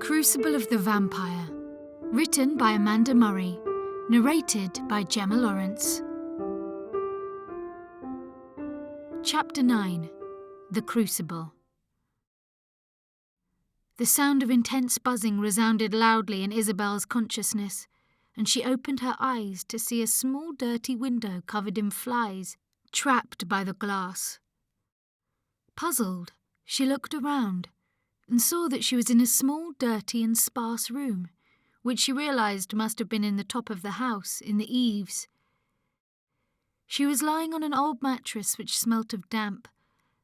Crucible of the Vampire. Written by Amanda Murray. Narrated by Gemma Lawrence. Chapter 9. The Crucible. The sound of intense buzzing resounded loudly in Isabelle's consciousness, and she opened her eyes to see a small dirty window covered in flies, trapped by the glass. Puzzled, she looked around and saw that she was in a small, dirty and sparse room, which she realised must have been in the top of the house, in the eaves. She was lying on an old mattress which smelt of damp,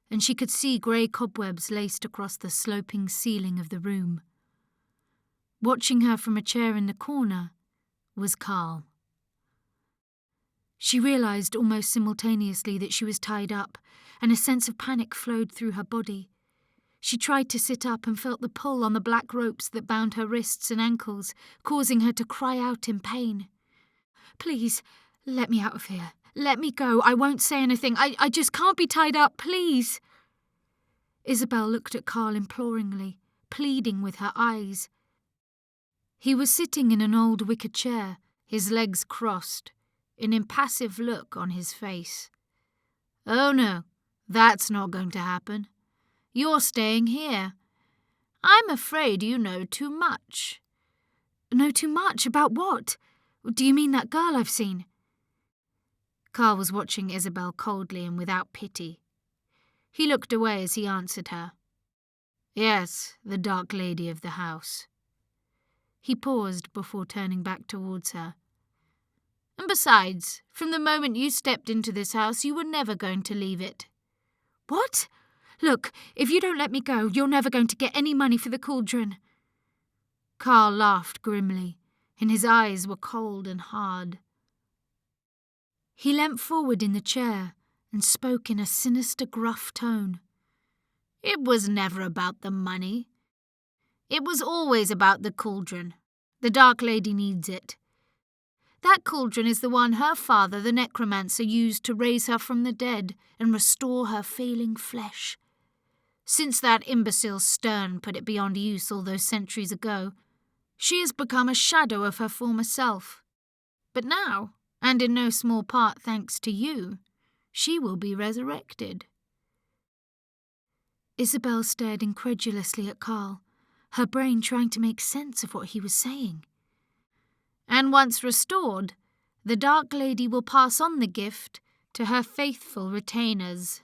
and she could see grey cobwebs laced across the sloping ceiling of the room. Watching her from a chair in the corner was Carl. She realised almost simultaneously that she was tied up, and a sense of panic flowed through her body. She tried to sit up and felt the pull on the black ropes that bound her wrists and ankles, causing her to cry out in pain. "Please, let me out of here. Let me go. I won't say anything. I just can't be tied up, please." Isabelle looked at Carl imploringly, pleading with her eyes. He was sitting in an old wicker chair, his legs crossed, an impassive look on his face. "Oh no, that's not going to happen. You're staying here. I'm afraid you know too much." "Know too much? About what? Do you mean that girl I've seen?" Carl was watching Isabelle coldly and without pity. He looked away as he answered her. "Yes, the dark lady of the house." He paused before turning back towards her. "And besides, from the moment you stepped into this house, you were never going to leave it." "What? Look, if you don't let me go, you're never going to get any money for the cauldron." Carl laughed grimly, and his eyes were cold and hard. He leant forward in the chair and spoke in a sinister, gruff tone. "It was never about the money. It was always about the cauldron. The Dark Lady needs it. That cauldron is the one her father, the necromancer, used to raise her from the dead and restore her failing flesh. Since that imbecile Stern put it beyond use all those centuries ago, she has become a shadow of her former self. But now, and in no small part thanks to you, she will be resurrected." Isabelle stared incredulously at Carl, her brain trying to make sense of what he was saying. "And once restored, the Dark Lady will pass on the gift to her faithful retainers."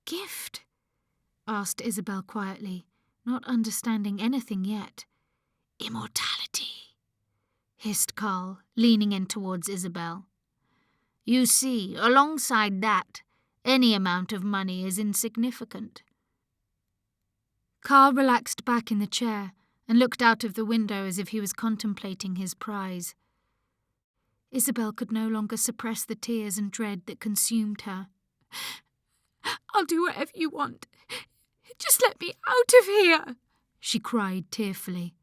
"Gift?" asked Isabelle quietly, not understanding anything yet. "Immortality," hissed Carl, leaning in towards Isabelle. "You see, alongside that, any amount of money is insignificant." Carl relaxed back in the chair and looked out of the window as if he was contemplating his prize. Isabelle could no longer suppress the tears and dread that consumed her. "I'll do whatever you want. Just let me out of here," she cried tearfully.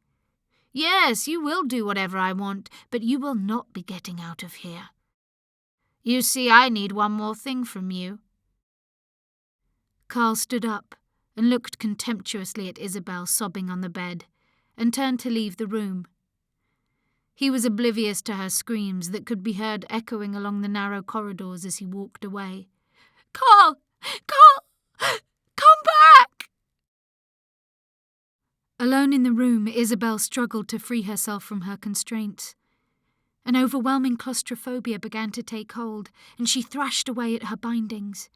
"Yes, you will do whatever I want, but you will not be getting out of here. You see, I need one more thing from you." Carl stood up and looked contemptuously at Isabelle sobbing on the bed, and turned to leave the room. He was oblivious to her screams that could be heard echoing along the narrow corridors as he walked away. "Carl! Carl! Come back!" Alone in the room, Isabelle struggled to free herself from her constraints. An overwhelming claustrophobia began to take hold, and she thrashed away at her bindings.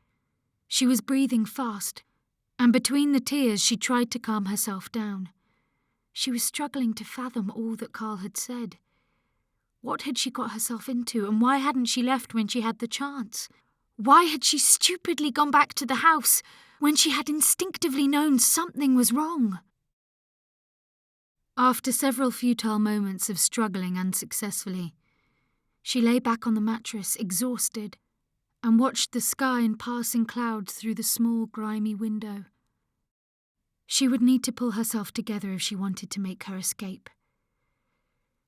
She was breathing fast, and between the tears she tried to calm herself down. She was struggling to fathom all that Carl had said. What had she got herself into, and why hadn't she left when she had the chance? Why had she stupidly gone back to the house when she had instinctively known something was wrong? After several futile moments of struggling unsuccessfully, she lay back on the mattress, exhausted, and watched the sky and passing clouds through the small, grimy window. She would need to pull herself together if she wanted to make her escape.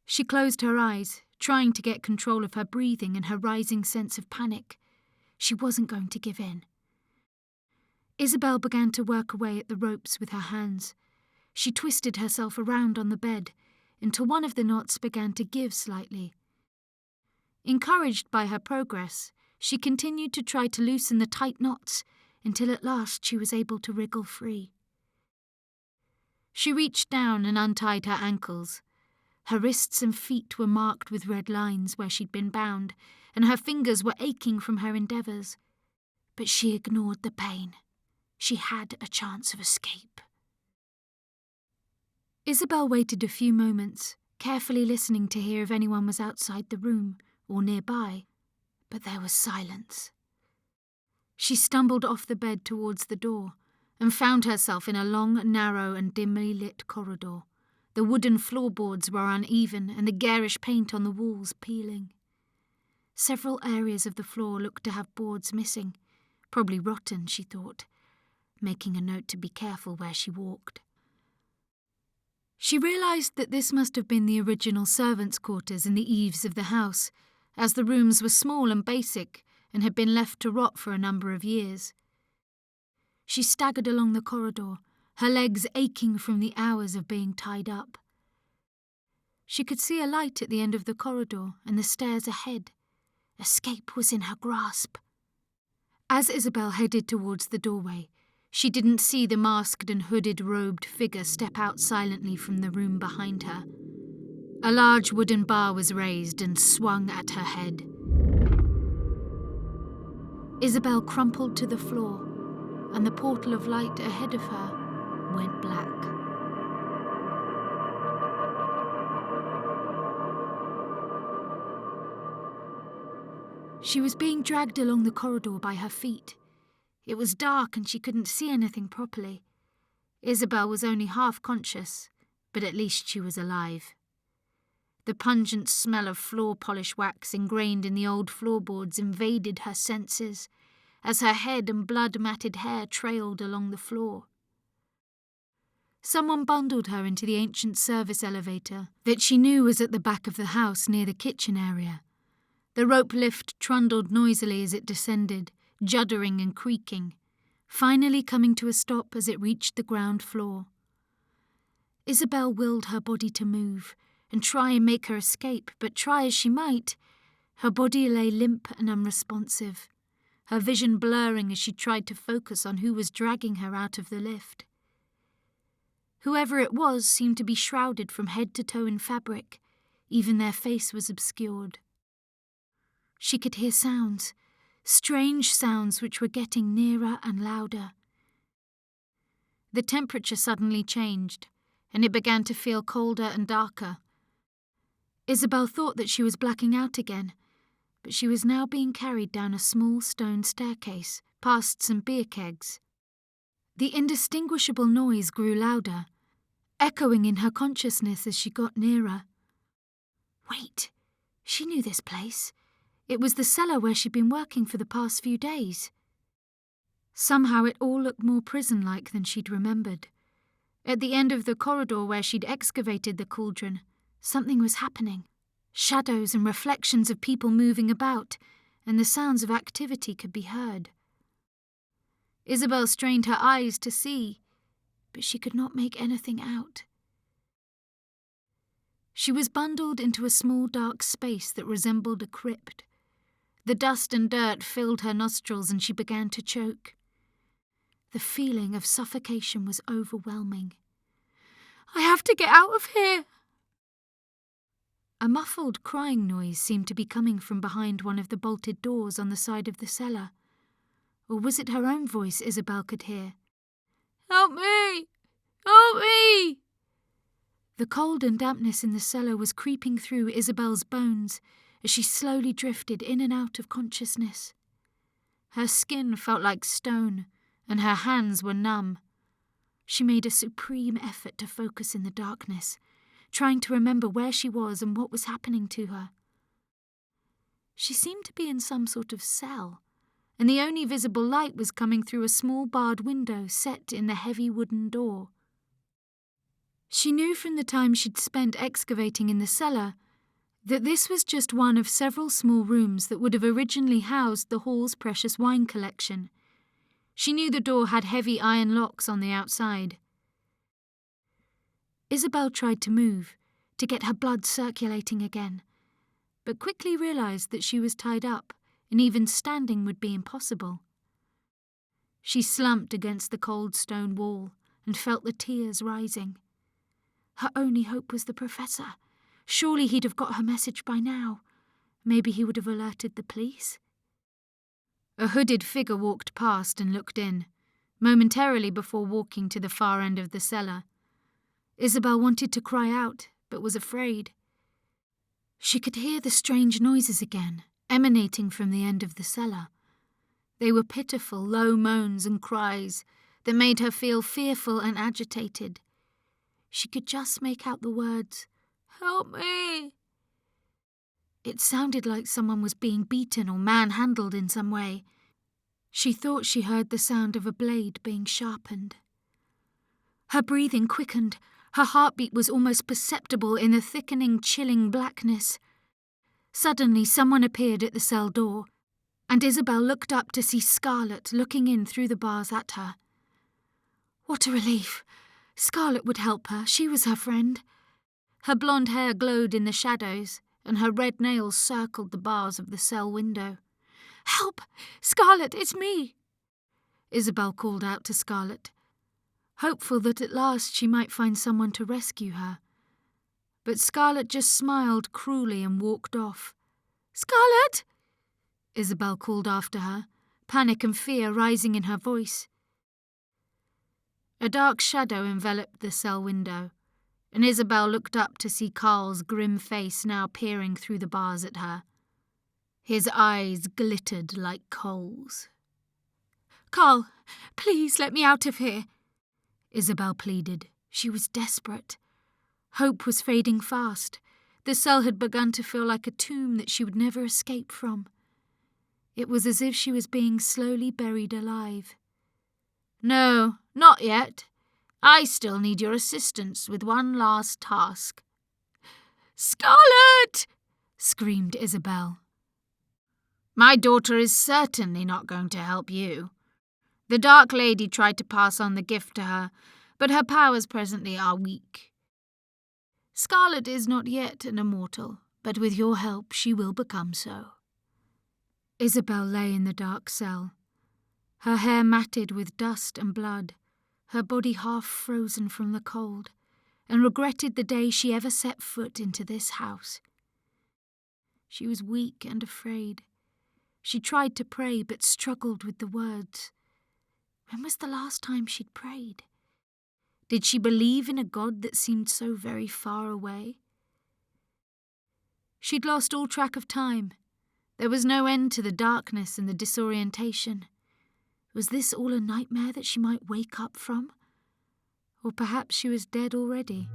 She closed her eyes, trying to get control of her breathing and her rising sense of panic. She wasn't going to give in. Isabelle began to work away at the ropes with her hands. She twisted herself around on the bed until one of the knots began to give slightly. Encouraged by her progress, she continued to try to loosen the tight knots until at last she was able to wriggle free. She reached down and untied her ankles. Her wrists and feet were marked with red lines where she'd been bound, and her fingers were aching from her endeavours. But she ignored the pain. She had a chance of escape. Isabelle waited a few moments, carefully listening to hear if anyone was outside the room or nearby, but there was silence. She stumbled off the bed towards the door and found herself in a long, narrow and dimly lit corridor. The wooden floorboards were uneven and the garish paint on the walls peeling. Several areas of the floor looked to have boards missing, probably rotten, she thought, making a note to be careful where she walked. She realised that this must have been the original servants' quarters in the eaves of the house, as the rooms were small and basic and had been left to rot for a number of years. She staggered along the corridor, her legs aching from the hours of being tied up. She could see a light at the end of the corridor and the stairs ahead. Escape was in her grasp. As Isabelle headed towards the doorway, she didn't see the masked and hooded robed figure step out silently from the room behind her. A large wooden bar was raised and swung at her head. Isabelle crumpled to the floor, and the portal of light ahead of her went black. She was being dragged along the corridor by her feet. It was dark and she couldn't see anything properly. Isabelle was only half conscious, but at least she was alive. The pungent smell of floor polish wax ingrained in the old floorboards invaded her senses as her head and blood-matted hair trailed along the floor. Someone bundled her into the ancient service elevator that she knew was at the back of the house near the kitchen area. The rope lift trundled noisily as it descended, juddering and creaking, finally coming to a stop as it reached the ground floor. Isabelle willed her body to move and try and make her escape, but try as she might, her body lay limp and unresponsive, her vision blurring as she tried to focus on who was dragging her out of the lift. Whoever it was seemed to be shrouded from head to toe in fabric. Even their face was obscured. She could hear sounds, strange sounds which were getting nearer and louder. The temperature suddenly changed, and it began to feel colder and darker. Isabelle thought that she was blacking out again, but she was now being carried down a small stone staircase, past some beer kegs. The indistinguishable noise grew louder, echoing in her consciousness as she got nearer. Wait, she knew this place. It was the cellar where she'd been working for the past few days. Somehow it all looked more prison-like than she'd remembered. At the end of the corridor where she'd excavated the cauldron, something was happening. Shadows and reflections of people moving about, and the sounds of activity could be heard. Isabelle strained her eyes to see, but she could not make anything out. She was bundled into a small dark space that resembled a crypt. The dust and dirt filled her nostrils and she began to choke. The feeling of suffocation was overwhelming. "I have to get out of here!" A muffled crying noise seemed to be coming from behind one of the bolted doors on the side of the cellar. Or was it her own voice Isabelle could hear? "Help me! Help me!" The cold and dampness in the cellar was creeping through Isabelle's bones as she slowly drifted in and out of consciousness. Her skin felt like stone, and her hands were numb. She made a supreme effort to focus in the darkness, trying to remember where she was and what was happening to her. She seemed to be in some sort of cell, and the only visible light was coming through a small barred window set in the heavy wooden door. She knew from the time she'd spent excavating in the cellar that this was just one of several small rooms that would have originally housed the hall's precious wine collection. She knew the door had heavy iron locks on the outside. Isabelle tried to move, to get her blood circulating again, but quickly realized that she was tied up, and even standing would be impossible. She slumped against the cold stone wall and felt the tears rising. Her only hope was the professor. Surely he'd have got her message by now. Maybe he would have alerted the police. A hooded figure walked past and looked in, momentarily before walking to the far end of the cellar. Isabelle wanted to cry out, but was afraid. She could hear the strange noises again, emanating from the end of the cellar. They were pitiful, low moans and cries that made her feel fearful and agitated. She could just make out the words, "Help me!" It sounded like someone was being beaten or manhandled in some way. She thought she heard the sound of a blade being sharpened. Her breathing quickened. Her heartbeat was almost perceptible in the thickening, chilling blackness. Suddenly, someone appeared at the cell door, and Isabelle looked up to see Scarlet looking in through the bars at her. What a relief! Scarlet would help her. She was her friend. Her blonde hair glowed in the shadows, and her red nails circled the bars of the cell window. "Help! Scarlet, it's me!" Isabelle called out to Scarlet, hopeful that at last she might find someone to rescue her. But Scarlet just smiled cruelly and walked off. "Scarlet!" Isabelle called after her, panic and fear rising in her voice. A dark shadow enveloped the cell window, and Isabelle looked up to see Carl's grim face now peering through the bars at her. His eyes glittered like coals. "Carl, please let me out of here," Isabelle pleaded. She was desperate. Hope was fading fast. The cell had begun to feel like a tomb that she would never escape from. It was as if she was being slowly buried alive. "No, not yet. I still need your assistance with one last task." "Scarlet!" screamed Isabelle. "My daughter is certainly not going to help you. The Dark Lady tried to pass on the gift to her, but her powers presently are weak. Scarlet is not yet an immortal, but with your help she will become so." Isabelle lay in the dark cell, her hair matted with dust and blood, her body half frozen from the cold, and regretted the day she ever set foot into this house. She was weak and afraid. She tried to pray but struggled with the words. When was the last time she'd prayed? Did she believe in a God that seemed so very far away? She'd lost all track of time. There was no end to the darkness and the disorientation. Was this all a nightmare that she might wake up from? Or perhaps she was dead already?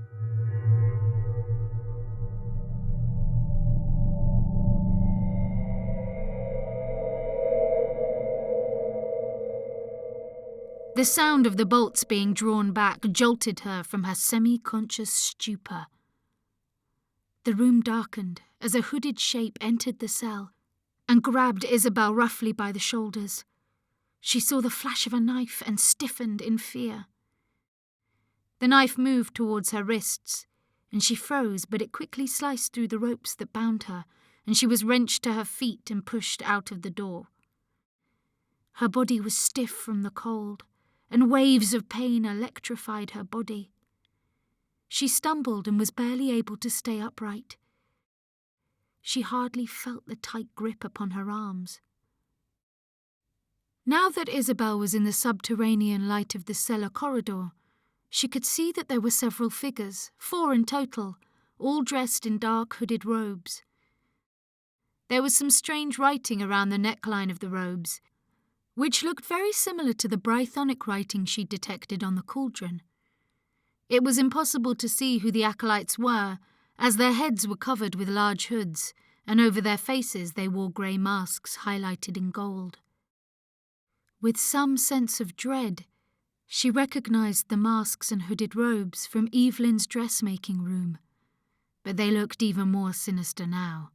The sound of the bolts being drawn back jolted her from her semi-conscious stupor. The room darkened as a hooded shape entered the cell and grabbed Isabelle roughly by the shoulders. She saw the flash of a knife and stiffened in fear. The knife moved towards her wrists, and she froze, but it quickly sliced through the ropes that bound her, and she was wrenched to her feet and pushed out of the door. Her body was stiff from the cold, and waves of pain electrified her body. She stumbled and was barely able to stay upright. She hardly felt the tight grip upon her arms. Now that Isabelle was in the subterranean light of the cellar corridor, she could see that there were several figures, 4 in total, all dressed in dark hooded robes. There was some strange writing around the neckline of the robes, which looked very similar to the Brythonic writing she'd detected on the cauldron. It was impossible to see who the acolytes were, as their heads were covered with large hoods, and over their faces they wore grey masks highlighted in gold. With some sense of dread, she recognised the masks and hooded robes from Evelyn's dressmaking room, but they looked even more sinister now.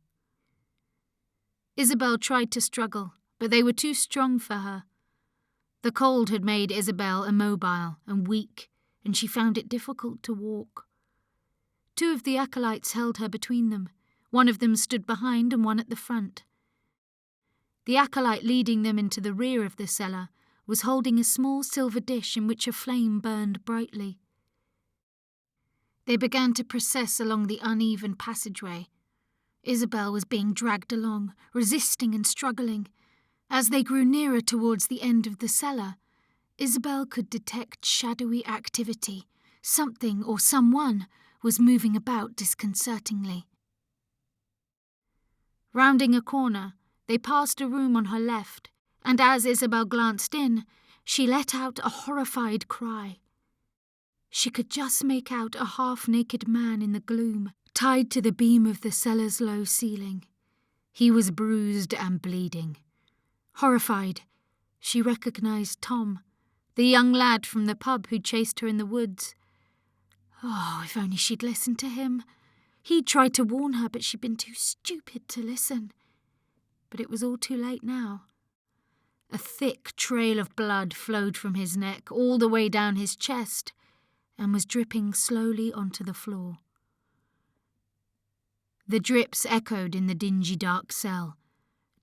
Isabelle tried to struggle, but they were too strong for her. The cold had made Isabelle immobile and weak, and she found it difficult to walk. Two of the acolytes held her between them. One of them stood behind and one at the front. The acolyte leading them into the rear of the cellar was holding a small silver dish in which a flame burned brightly. They began to process along the uneven passageway. Isabelle was being dragged along, resisting and struggling. As they grew nearer towards the end of the cellar, Isabelle could detect shadowy activity. Something or someone was moving about disconcertingly. Rounding a corner, they passed a room on her left, and as Isabelle glanced in, she let out a horrified cry. She could just make out a half-naked man in the gloom, tied to the beam of the cellar's low ceiling. He was bruised and bleeding. Horrified, she recognized Tom, the young lad from the pub who chased her in the woods. Oh, if only she'd listened to him. He'd tried to warn her, but she'd been too stupid to listen. But it was all too late now. A thick trail of blood flowed from his neck all the way down his chest and was dripping slowly onto the floor. The drips echoed in the dingy dark cell,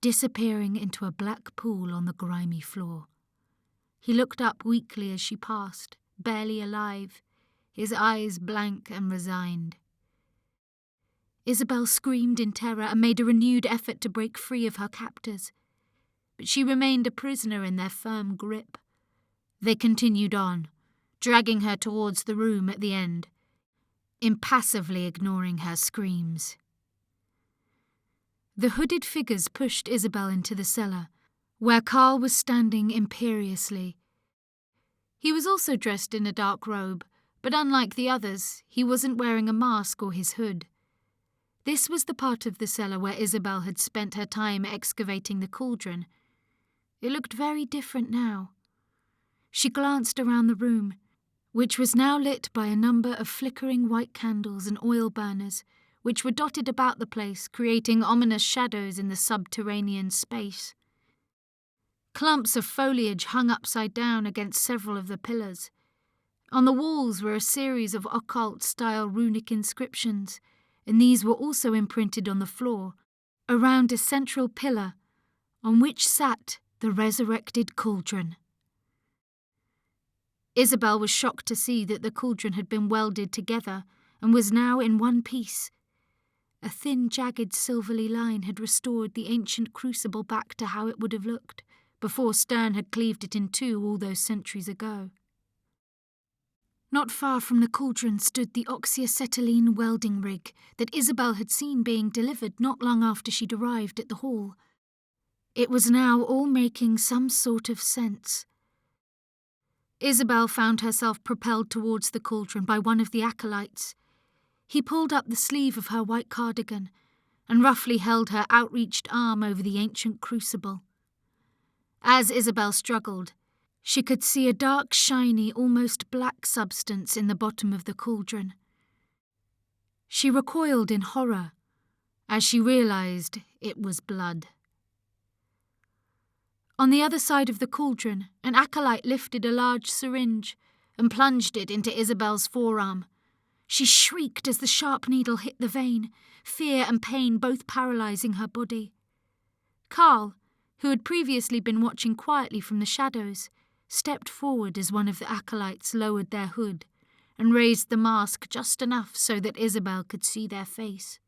disappearing into a black pool on the grimy floor. He looked up weakly as she passed, barely alive, his eyes blank and resigned. Isabelle screamed in terror and made a renewed effort to break free of her captors, but she remained a prisoner in their firm grip. They continued on, dragging her towards the room at the end, impassively ignoring her screams. The hooded figures pushed Isabelle into the cellar, where Carl was standing imperiously. He was also dressed in a dark robe, but unlike the others, he wasn't wearing a mask or his hood. This was the part of the cellar where Isabelle had spent her time excavating the cauldron. It looked very different now. She glanced around the room, which was now lit by a number of flickering white candles and oil burners, which were dotted about the place, creating ominous shadows in the subterranean space. Clumps of foliage hung upside down against several of the pillars. On the walls were a series of occult-style runic inscriptions, and these were also imprinted on the floor, around a central pillar, on which sat the resurrected cauldron. Isabelle was shocked to see that the cauldron had been welded together and was now in one piece. A thin, jagged, silvery line had restored the ancient crucible back to how it would have looked before Stern had cleaved it in two all those centuries ago. Not far from the cauldron stood the oxyacetylene welding rig that Isabelle had seen being delivered not long after she'd arrived at the hall. It was now all making some sort of sense. Isabelle found herself propelled towards the cauldron by one of the acolytes. He pulled up the sleeve of her white cardigan and roughly held her outreached arm over the ancient crucible. As Isabelle struggled, she could see a dark, shiny, almost black substance in the bottom of the cauldron. She recoiled in horror as she realized it was blood. On the other side of the cauldron, an acolyte lifted a large syringe and plunged it into Isabelle's forearm. She shrieked as the sharp needle hit the vein, fear and pain both paralyzing her body. Carl, who had previously been watching quietly from the shadows, stepped forward as one of the acolytes lowered their hood and raised the mask just enough so that Isabelle could see their face.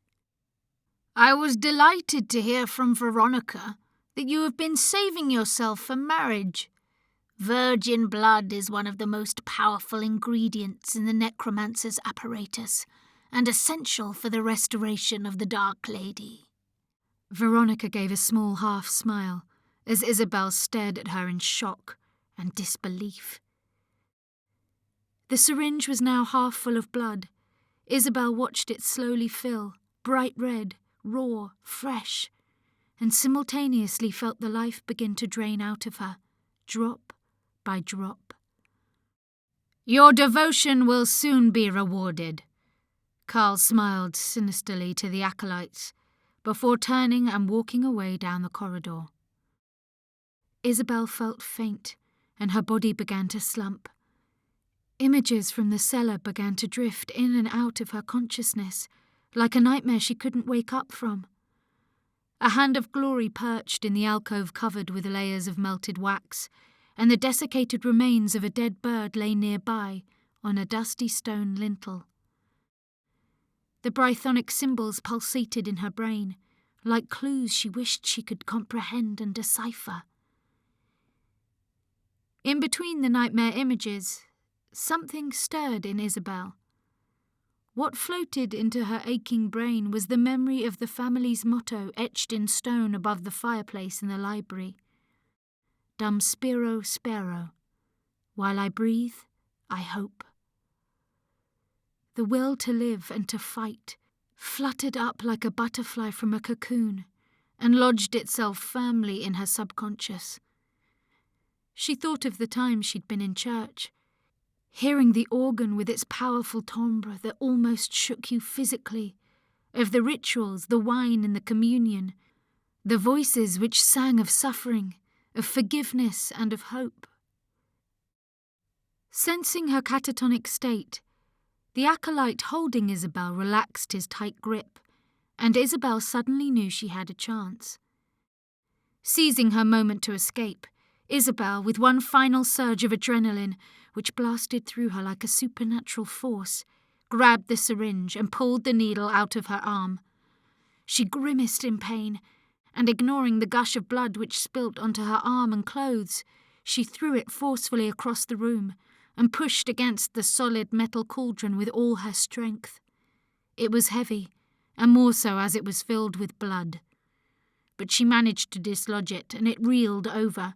"I was delighted to hear from Veronica that you have been saving yourself for marriage. Virgin blood is one of the most powerful ingredients in the necromancer's apparatus and essential for the restoration of the Dark Lady." Veronica gave a small half-smile as Isabelle stared at her in shock and disbelief. The syringe was now half full of blood. Isabelle watched it slowly fill, bright red, raw, fresh, and simultaneously felt the life begin to drain out of her, drop by drop. "Your devotion will soon be rewarded," Carl smiled sinisterly to the acolytes, before turning and walking away down the corridor. Isabelle felt faint, and her body began to slump. Images from the cellar began to drift in and out of her consciousness, like a nightmare she couldn't wake up from. A hand of glory perched in the alcove covered with layers of melted wax, and the desiccated remains of a dead bird lay nearby on a dusty stone lintel. The brythonic symbols pulsated in her brain, like clues she wished she could comprehend and decipher. In between the nightmare images, something stirred in Isabelle. What floated into her aching brain was the memory of the family's motto etched in stone above the fireplace in the library. Dum spiro spero. While I breathe, I hope. The will to live and to fight fluttered up like a butterfly from a cocoon and lodged itself firmly in her subconscious. She thought of the time she'd been in church, hearing the organ with its powerful timbre that almost shook you physically, of the rituals, the wine and the communion, the voices which sang of suffering, of forgiveness and of hope. Sensing her catatonic state, the acolyte holding Isabelle relaxed his tight grip, and Isabelle suddenly knew she had a chance. Seizing her moment to escape, Isabelle, with one final surge of adrenaline, which blasted through her like a supernatural force, grabbed the syringe and pulled the needle out of her arm. She grimaced in pain, and ignoring the gush of blood which spilt onto her arm and clothes, she threw it forcefully across the room and pushed against the solid metal cauldron with all her strength. It was heavy, and more so as it was filled with blood. But she managed to dislodge it, and it reeled over.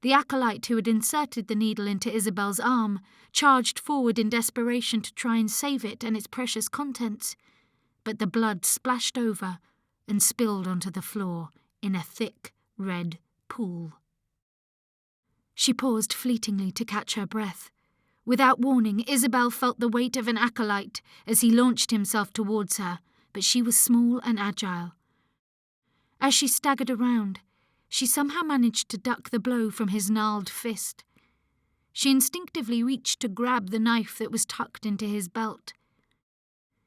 The acolyte who had inserted the needle into Isabelle's arm charged forward in desperation to try and save it and its precious contents, but the blood splashed over and spilled onto the floor in a thick, red pool. She paused fleetingly to catch her breath. Without warning, Isabelle felt the weight of an acolyte as he launched himself towards her, but she was small and agile. As she staggered around, she somehow managed to duck the blow from his gnarled fist. She instinctively reached to grab the knife that was tucked into his belt.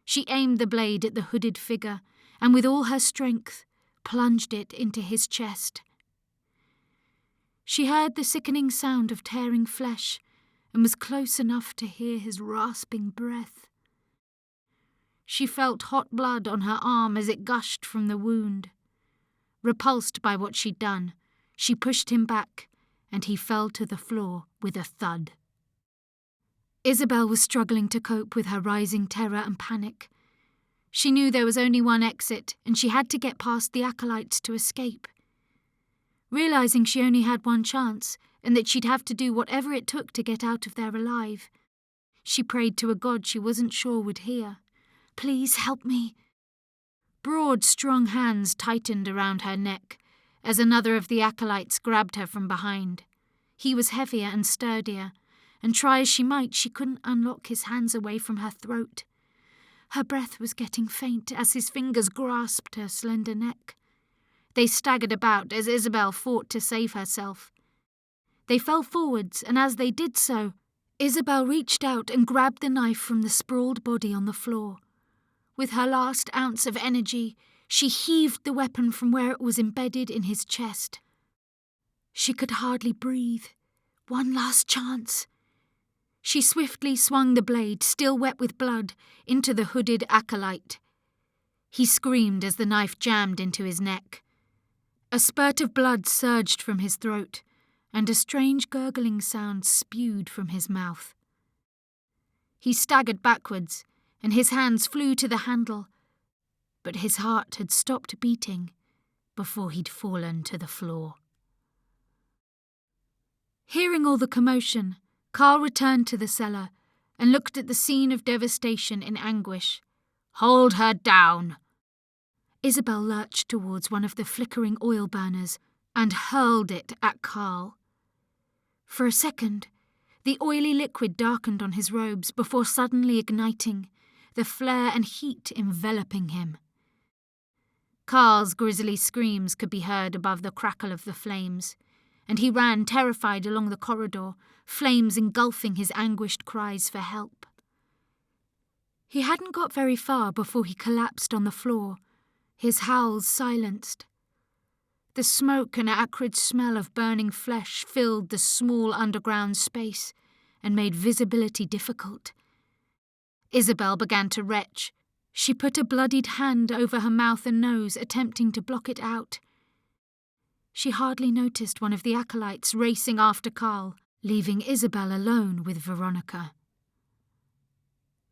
She aimed the blade at the hooded figure, and with all her strength, plunged it into his chest. She heard the sickening sound of tearing flesh, and was close enough to hear his rasping breath. She felt hot blood on her arm as it gushed from the wound. Repulsed by what she'd done, she pushed him back, and he fell to the floor with a thud. Isabelle was struggling to cope with her rising terror and panic. She knew there was only one exit, and she had to get past the acolytes to escape. Realizing she only had one chance, and that she'd have to do whatever it took to get out of there alive, she prayed to a god she wasn't sure would hear. "Please help me." Broad, strong hands tightened around her neck as another of the acolytes grabbed her from behind. He was heavier and sturdier, and try as she might, she couldn't unlock his hands away from her throat. Her breath was getting faint as his fingers grasped her slender neck. They staggered about as Isabelle fought to save herself. They fell forwards, and as they did so, Isabelle reached out and grabbed the knife from the sprawled body on the floor. With her last ounce of energy, she heaved the weapon from where it was embedded in his chest. She could hardly breathe. One last chance. She swiftly swung the blade, still wet with blood, into the hooded acolyte. He screamed as the knife jammed into his neck. A spurt of blood surged from his throat, and a strange gurgling sound spewed from his mouth. He staggered backwards, and his hands flew to the handle, but his heart had stopped beating before he'd fallen to the floor. Hearing all the commotion, Carl returned to the cellar and looked at the scene of devastation in anguish. "Hold her down!" Isabelle lurched towards one of the flickering oil burners and hurled it at Carl. For a second, the oily liquid darkened on his robes before suddenly igniting, the flare and heat enveloping him. Carl's grisly screams could be heard above the crackle of the flames, and he ran terrified along the corridor, flames engulfing his anguished cries for help. He hadn't got very far before he collapsed on the floor, his howls silenced. The smoke and acrid smell of burning flesh filled the small underground space and made visibility difficult. Isabelle began to retch. She put a bloodied hand over her mouth and nose, attempting to block it out. She hardly noticed one of the acolytes racing after Carl, leaving Isabelle alone with Veronica.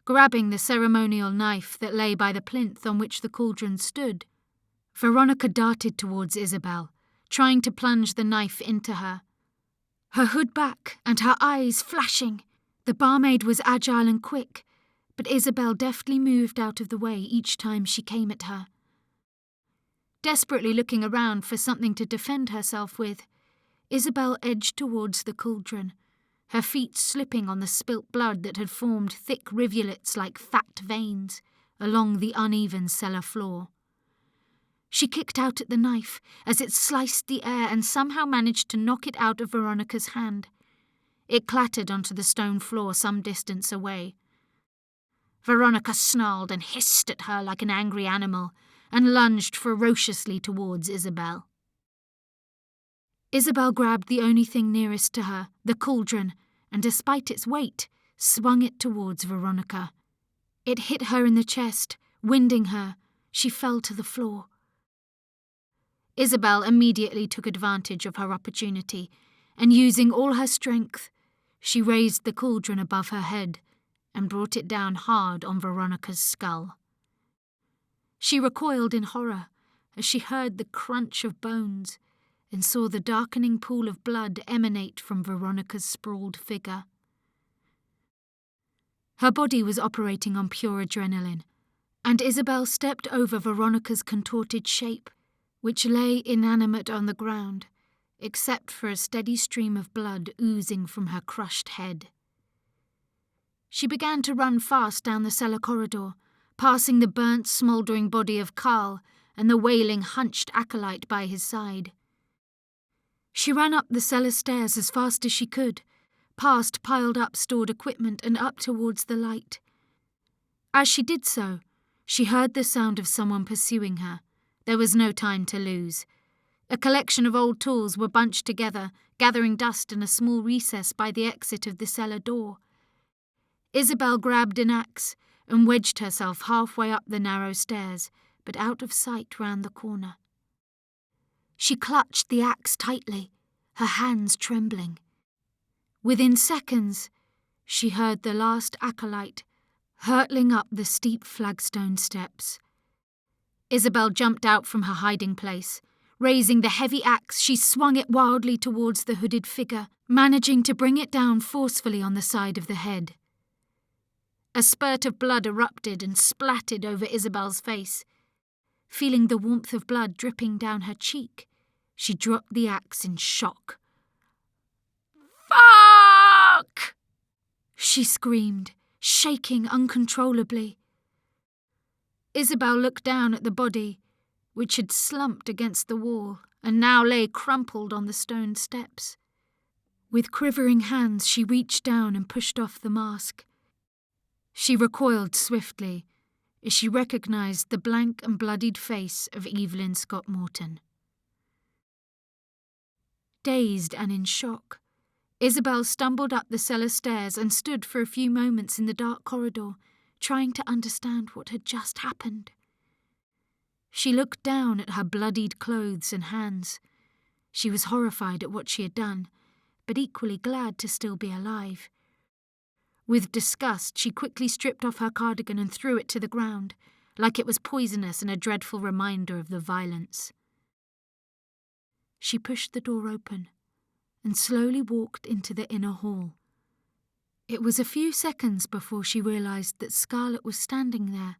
Grabbing the ceremonial knife that lay by the plinth on which the cauldron stood, Veronica darted towards Isabelle, trying to plunge the knife into her. Her hood back and her eyes flashing, the barmaid was agile and quick, but Isabelle deftly moved out of the way each time she came at her. Desperately looking around for something to defend herself with, Isabelle edged towards the cauldron, her feet slipping on the spilt blood that had formed thick rivulets like fat veins along the uneven cellar floor. She kicked out at the knife as it sliced the air and somehow managed to knock it out of Veronica's hand. It clattered onto the stone floor some distance away. Veronica snarled and hissed at her like an angry animal and lunged ferociously towards Isabelle. Isabelle grabbed the only thing nearest to her, the cauldron, and despite its weight, swung it towards Veronica. It hit her in the chest, winding her. She fell to the floor. Isabelle immediately took advantage of her opportunity, and using all her strength, she raised the cauldron above her head and brought it down hard on Veronica's skull. She recoiled in horror as she heard the crunch of bones and saw the darkening pool of blood emanate from Veronica's sprawled figure. Her body was operating on pure adrenaline, and Isabelle stepped over Veronica's contorted shape, which lay inanimate on the ground, except for a steady stream of blood oozing from her crushed head. She began to run fast down the cellar corridor, passing the burnt, smouldering body of Carl and the wailing, hunched acolyte by his side. She ran up the cellar stairs as fast as she could, past piled-up stored equipment and up towards the light. As she did so, she heard the sound of someone pursuing her. There was no time to lose. A collection of old tools were bunched together, gathering dust in a small recess by the exit of the cellar door. Isabelle grabbed an axe and wedged herself halfway up the narrow stairs, but out of sight round the corner. She clutched the axe tightly, her hands trembling. Within seconds, she heard the last acolyte hurtling up the steep flagstone steps. Isabelle jumped out from her hiding place. Raising the heavy axe, she swung it wildly towards the hooded figure, managing to bring it down forcefully on the side of the head. A spurt of blood erupted and splattered over Isabelle's face. Feeling the warmth of blood dripping down her cheek, she dropped the axe in shock. "Fuck!" she screamed, shaking uncontrollably. Isabelle looked down at the body, which had slumped against the wall and now lay crumpled on the stone steps. With quivering hands, she reached down and pushed off the mask. She recoiled swiftly as she recognized the blank and bloodied face of Evelyn Scott Morton. Dazed and in shock, Isabelle stumbled up the cellar stairs and stood for a few moments in the dark corridor, trying to understand what had just happened. She looked down at her bloodied clothes and hands. She was horrified at what she had done, but equally glad to still be alive. With disgust, she quickly stripped off her cardigan and threw it to the ground, like it was poisonous and a dreadful reminder of the violence. She pushed the door open and slowly walked into the inner hall. It was a few seconds before she realized that Scarlett was standing there,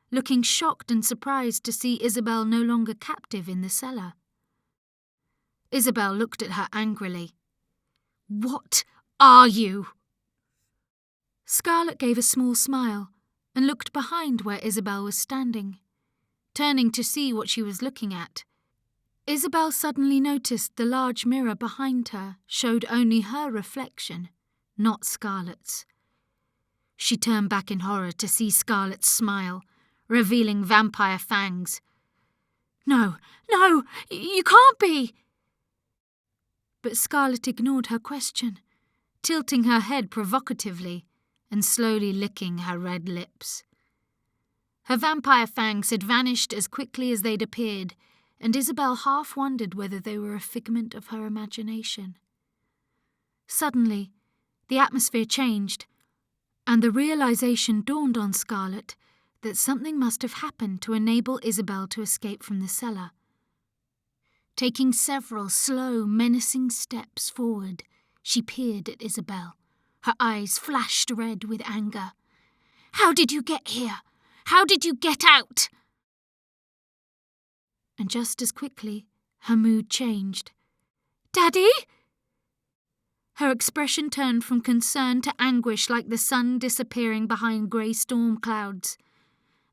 looking shocked and surprised to see Isabelle no longer captive in the cellar. Isabelle looked at her angrily. "What are you?" Scarlett gave a small smile and looked behind where Isabelle was standing. Turning to see what she was looking at, Isabelle suddenly noticed the large mirror behind her showed only her reflection, not Scarlett's. She turned back in horror to see Scarlett's smile, revealing vampire fangs. "No, no, you can't be!" But Scarlett ignored her question, tilting her head provocatively and slowly licking her red lips. Her vampire fangs had vanished as quickly as they'd appeared, and Isabelle half wondered whether they were a figment of her imagination. Suddenly, the atmosphere changed, and the realization dawned on Scarlett that something must have happened to enable Isabelle to escape from the cellar. Taking several slow, menacing steps forward, she peered at Isabelle. Her eyes flashed red with anger. "How did you get here? How did you get out?" And just as quickly, her mood changed. "Daddy?" Her expression turned from concern to anguish like the sun disappearing behind grey storm clouds,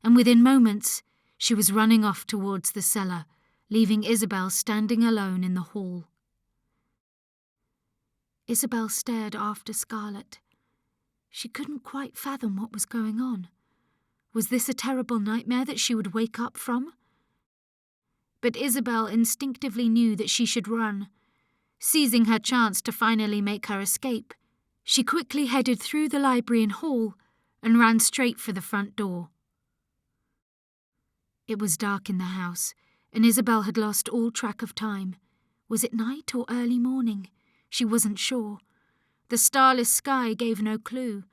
and within moments she was running off towards the cellar, leaving Isabelle standing alone in the hall. Isabelle stared after Scarlett. She couldn't quite fathom what was going on. Was this a terrible nightmare that she would wake up from? But Isabelle instinctively knew that she should run. Seizing her chance to finally make her escape, she quickly headed through the library and hall and ran straight for the front door. It was dark in the house, and Isabelle had lost all track of time. Was it night or early morning? She wasn't sure. The starless sky gave no clue.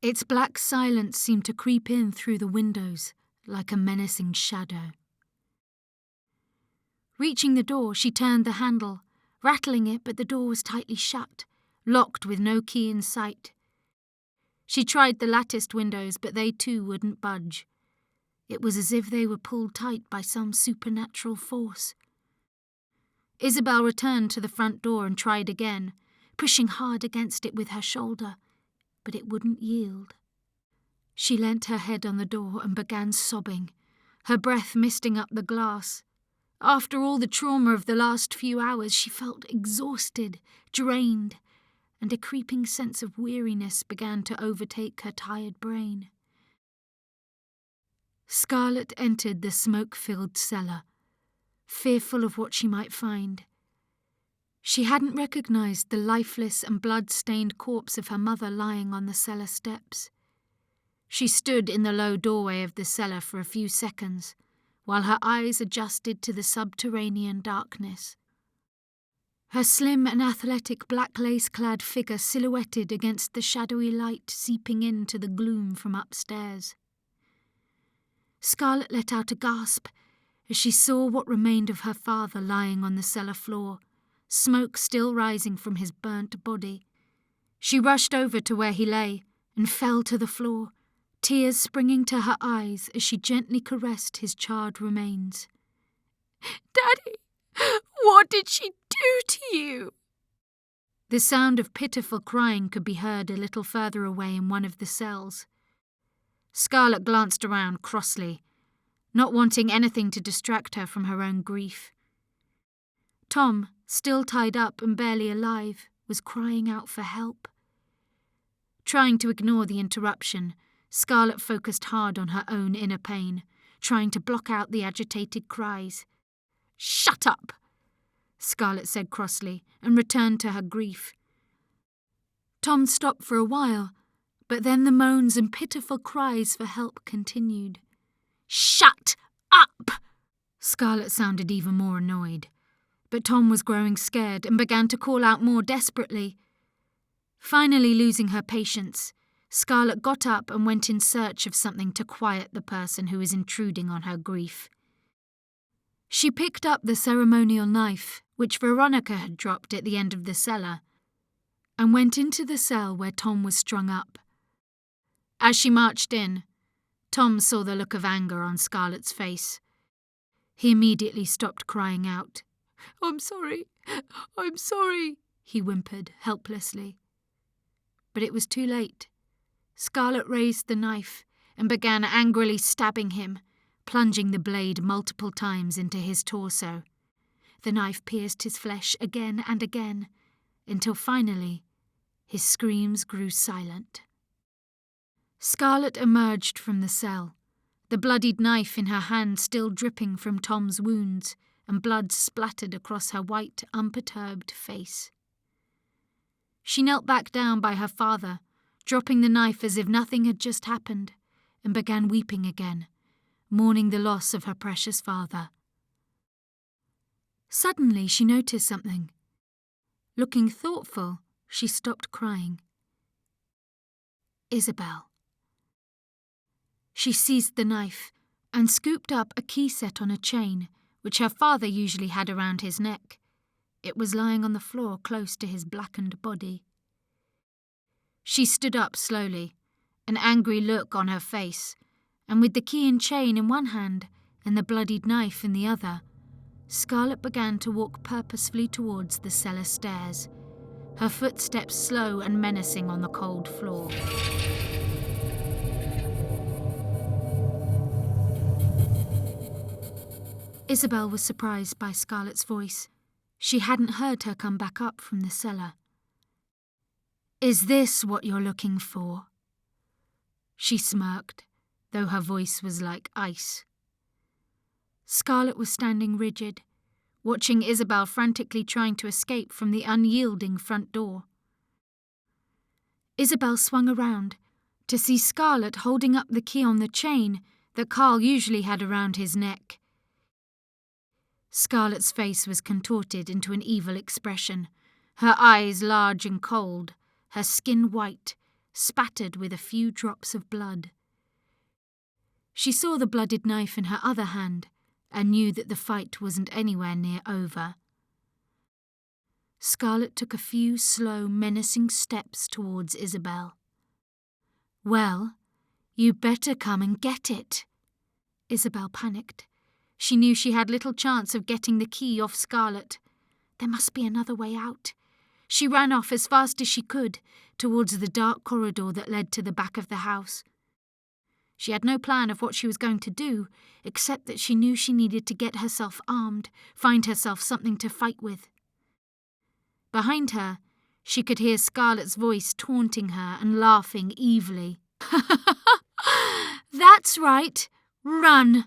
Its black silence seemed to creep in through the windows like a menacing shadow. Reaching the door, she turned the handle, rattling it, but the door was tightly shut, locked with no key in sight. She tried the latticed windows, but they too wouldn't budge. It was as if they were pulled tight by some supernatural force. Isabelle returned to the front door and tried again, pushing hard against it with her shoulder, but it wouldn't yield. She leant her head on the door and began sobbing, her breath misting up the glass. After all the trauma of the last few hours, she felt exhausted, drained, and a creeping sense of weariness began to overtake her tired brain. Scarlett entered the smoke-filled cellar, fearful of what she might find. She hadn't recognized the lifeless and blood-stained corpse of her mother lying on the cellar steps. She stood in the low doorway of the cellar for a few seconds, while her eyes adjusted to the subterranean darkness. Her slim and athletic black lace-clad figure silhouetted against the shadowy light seeping into the gloom from upstairs. Scarlett let out a gasp as she saw what remained of her father lying on the cellar floor, smoke still rising from his burnt body. She rushed over to where he lay and fell to the floor, tears springing to her eyes as she gently caressed his charred remains. "Daddy, what did she do to you?" The sound of pitiful crying could be heard a little further away in one of the cells. Scarlett glanced around crossly, not wanting anything to distract her from her own grief. Tom, still tied up and barely alive, was crying out for help. Trying to ignore the interruption, Scarlett focused hard on her own inner pain, trying to block out the agitated cries. "Shut up!" Scarlett said crossly, and returned to her grief. Tom stopped for a while, but then the moans and pitiful cries for help continued. "Shut up!" Scarlett sounded even more annoyed, but Tom was growing scared and began to call out more desperately. Finally losing her patience, Scarlett got up and went in search of something to quiet the person who was intruding on her grief. She picked up the ceremonial knife, which Veronica had dropped at the end of the cellar, and went into the cell where Tom was strung up. As she marched in, Tom saw the look of anger on Scarlett's face. He immediately stopped crying out. I'm sorry, he whimpered helplessly. But it was too late. Scarlett raised the knife and began angrily stabbing him, plunging the blade multiple times into his torso. The knife pierced his flesh again and again, until finally his screams grew silent. Scarlet emerged from the cell, the bloodied knife in her hand still dripping from Tom's wounds, and blood splattered across her white, unperturbed face. She knelt back down by her father, dropping the knife as if nothing had just happened, and began weeping again, mourning the loss of her precious father. Suddenly she noticed something. Looking thoughtful, she stopped crying. Isabelle. She seized the knife and scooped up a key set on a chain, which her father usually had around his neck. It was lying on the floor close to his blackened body. She stood up slowly, an angry look on her face, and with the key and chain in one hand and the bloodied knife in the other, Scarlet began to walk purposefully towards the cellar stairs, her footsteps slow and menacing on the cold floor. Isabelle was surprised by Scarlet's voice. She hadn't heard her come back up from the cellar. "Is this what you're looking for?" She smirked, though her voice was like ice. Scarlet was standing rigid, watching Isabelle frantically trying to escape from the unyielding front door. Isabelle swung around to see Scarlet holding up the key on the chain that Carl usually had around his neck. Scarlet's face was contorted into an evil expression, her eyes large and cold, her skin white, spattered with a few drops of blood. She saw the blooded knife in her other hand and knew that the fight wasn't anywhere near over. Scarlet took a few slow, menacing steps towards Isabelle. "Well, you better come and get it." Isabelle panicked. She knew she had little chance of getting the key off Scarlet. There must be another way out. She ran off as fast as she could, towards the dark corridor that led to the back of the house. She had no plan of what she was going to do, except that she knew she needed to get herself armed, find herself something to fight with. Behind her, she could hear Scarlet's voice taunting her and laughing evilly. "That's right, run!"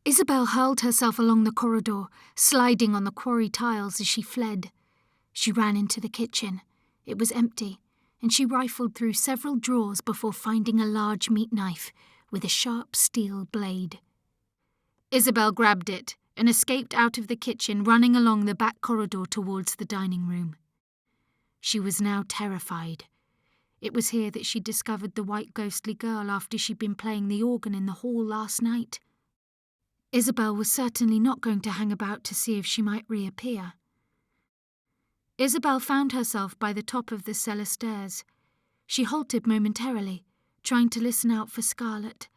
Isabelle hurled herself along the corridor, sliding on the quarry tiles as she fled. She ran into the kitchen. It was empty, and she rifled through several drawers before finding a large meat knife with a sharp steel blade. Isabelle grabbed it and escaped out of the kitchen, running along the back corridor towards the dining room. She was now terrified. It was here that she discovered the white ghostly girl after she'd been playing the organ in the hall last night. Isabelle was certainly not going to hang about to see if she might reappear. Isabelle found herself by the top of the cellar stairs. She halted momentarily, trying to listen out for Scarlet.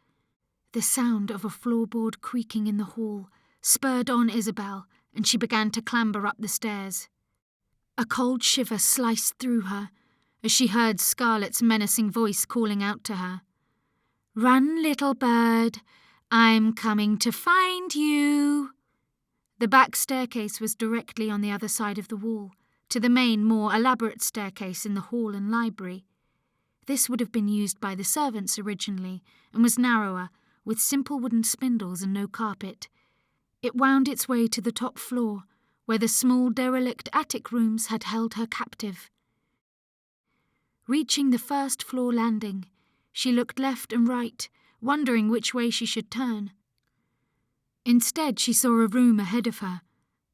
The sound of a floorboard creaking in the hall spurred on Isabelle, and she began to clamber up the stairs. A cold shiver sliced through her as she heard Scarlet's menacing voice calling out to her. "Run, little bird. I'm coming to find you." The back staircase was directly on the other side of the wall, to the main, more elaborate staircase in the hall and library. This would have been used by the servants originally, and was narrower, with simple wooden spindles and no carpet. It wound its way to the top floor, where the small derelict attic rooms had held her captive. Reaching the first floor landing, she looked left and right, wondering which way she should turn. Instead, she saw a room ahead of her.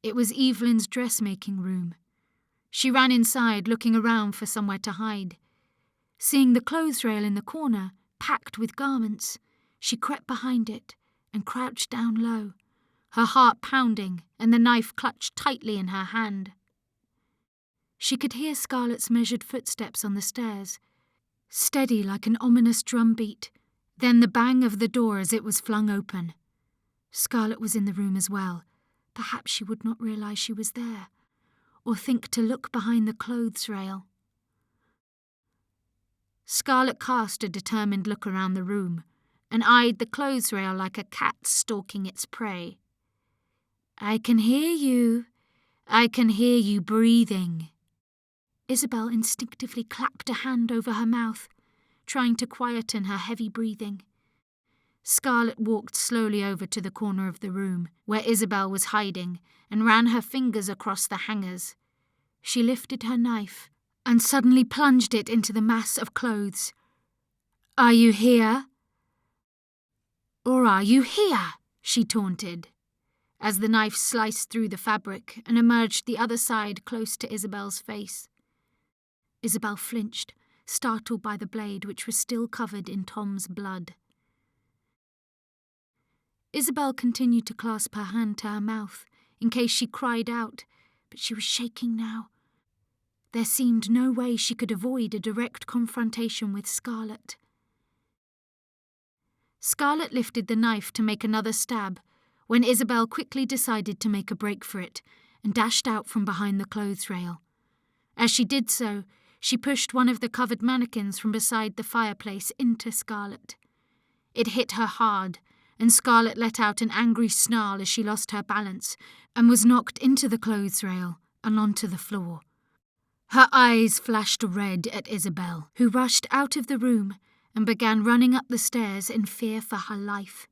It was Evelyn's dressmaking room. She ran inside, looking around for somewhere to hide. Seeing the clothes rail in the corner, packed with garments, she crept behind it and crouched down low, her heart pounding and the knife clutched tightly in her hand. She could hear Scarlet's measured footsteps on the stairs, steady like an ominous drumbeat, then the bang of the door as it was flung open. Scarlet was in the room as well. Perhaps she would not realize she was there, or think to look behind the clothes rail. Scarlet cast a determined look around the room and eyed the clothes rail like a cat stalking its prey. I can hear you. I can hear you breathing. Isabelle instinctively clapped a hand over her mouth, trying to quieten her heavy breathing. Scarlet walked slowly over to the corner of the room, where Isabelle was hiding, and ran her fingers across the hangers. She lifted her knife and suddenly plunged it into the mass of clothes. "Are you here? Or are you here?" she taunted, as the knife sliced through the fabric and emerged the other side close to Isabelle's face. Isabelle flinched, startled by the blade which was still covered in Tom's blood. Isabelle continued to clasp her hand to her mouth, in case she cried out, but she was shaking now. There seemed no way she could avoid a direct confrontation with Scarlet. Scarlet lifted the knife to make another stab, when Isabelle quickly decided to make a break for it, and dashed out from behind the clothes rail. As she did so, she pushed one of the covered mannequins from beside the fireplace into Scarlet. It hit her hard, and Scarlet let out an angry snarl as she lost her balance and was knocked into the clothes rail and onto the floor. Her eyes flashed red at Isabelle, who rushed out of the room and began running up the stairs in fear for her life.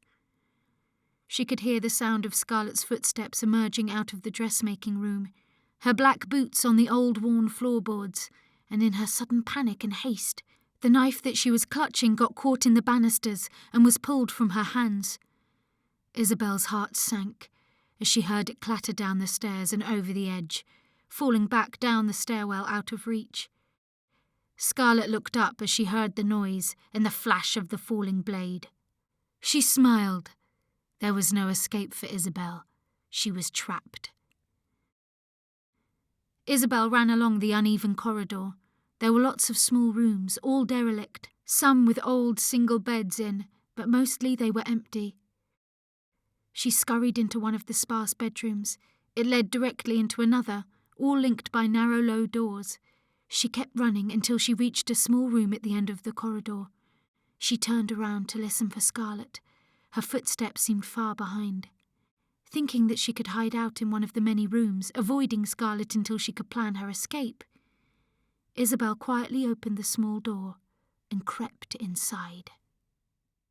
She could hear the sound of Scarlet's footsteps emerging out of the dressmaking room, her black boots on the old worn floorboards, and in her sudden panic and haste, the knife that she was clutching got caught in the banisters and was pulled from her hands. Isabelle's heart sank as she heard it clatter down the stairs and over the edge, falling back down the stairwell out of reach. Scarlet looked up as she heard the noise and the flash of the falling blade. She smiled. There was no escape for Isabelle. She was trapped. Isabelle ran along the uneven corridor. There were lots of small rooms, all derelict, some with old single beds in, but mostly they were empty. She scurried into one of the sparse bedrooms. It led directly into another, all linked by narrow low doors. She kept running until she reached a small room at the end of the corridor. She turned around to listen for Scarlet. Her footsteps seemed far behind. Thinking that she could hide out in one of the many rooms, avoiding Scarlet until she could plan her escape, Isabelle quietly opened the small door and crept inside.